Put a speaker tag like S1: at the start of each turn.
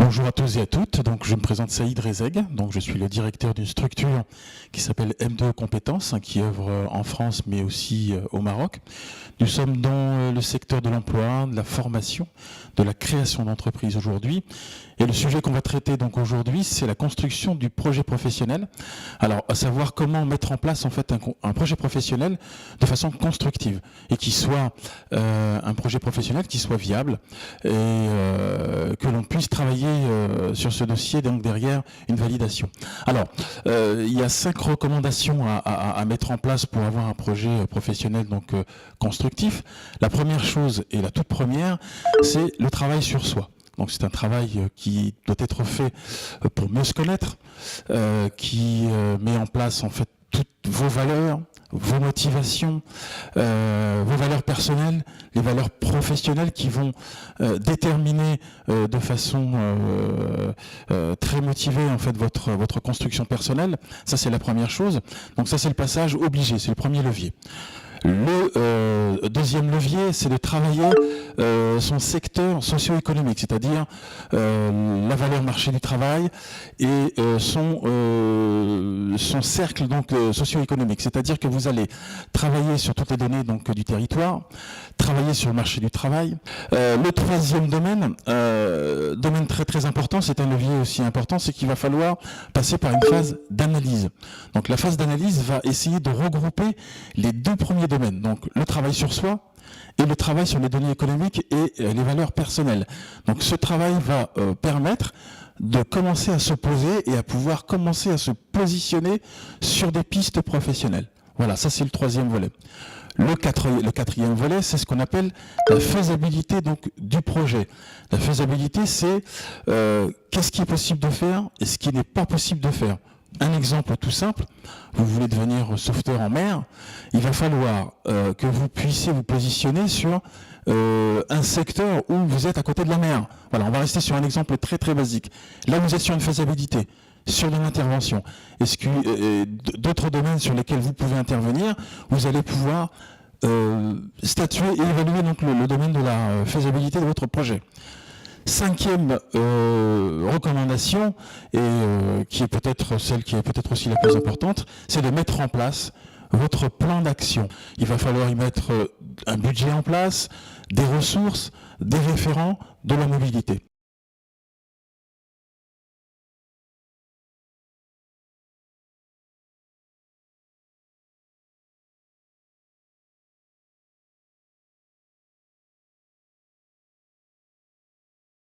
S1: Bonjour à tous et à toutes. Donc, je me présente Saïd Rezeg. Donc, je suis le directeur d'une structure qui s'appelle M2 Compétences, qui œuvre en France mais aussi au Maroc. Nous sommes dans le secteur de l'emploi, de la formation, de la création d'entreprises aujourd'hui. Et le sujet qu'on va traiter donc aujourd'hui, c'est la construction du projet professionnel. Alors, à savoir comment mettre en place en fait un projet professionnel de façon constructive et qui soit un projet professionnel qui soit viable et que l'on puisse travailler sur ce dossier donc derrière une validation. Alors, il y a 5 recommandations à mettre en place pour avoir un projet professionnel donc constructif. La première chose et la toute première, c'est le travail sur soi. Donc c'est un travail qui doit être fait pour mieux se connaître, qui met en place en fait toutes vos valeurs, vos motivations, vos valeurs personnelles, les valeurs professionnelles qui vont déterminer de façon très motivée en fait votre construction personnelle. Ça c'est la première chose. Donc ça c'est le passage obligé, c'est le premier levier. Le deuxième levier, c'est de travailler son secteur socio-économique, c'est-à-dire la valeur marché du travail et son cercle donc socio-économique, c'est-à-dire que vous allez travailler sur toutes les données donc du territoire, travailler sur le marché du travail. Le troisième domaine, domaine très très important, c'est un levier aussi important, c'est qu'il va falloir passer par une phase d'analyse. Donc la phase d'analyse va essayer de regrouper les deux premiers domaines, donc le travail sur soi et le travail sur les données économiques et les valeurs personnelles. Donc ce travail va permettre de commencer à se poser et à pouvoir commencer à se positionner sur des pistes professionnelles. Voilà, ça c'est le troisième volet. Le quatrième volet, c'est ce qu'on appelle la faisabilité donc du projet. La faisabilité, c'est qu'est-ce qui est possible de faire et ce qui n'est pas possible de faire. Un exemple tout simple, vous voulez devenir sauveteur en mer, il va falloir que vous puissiez vous positionner sur un secteur où vous êtes à côté de la mer. Voilà, on va rester sur un exemple très très basique. Là, vous êtes sur une faisabilité, sur de l'intervention. Est-ce que d'autres domaines sur lesquels vous pouvez intervenir, vous allez pouvoir statuer et évaluer donc le domaine de la faisabilité de votre projet. Cinquième recommandation, et qui est peut-être celle qui est peut-être aussi la plus importante, c'est de mettre en place votre plan d'action. Il va falloir y mettre un budget en place, des ressources, des référents, de la mobilité.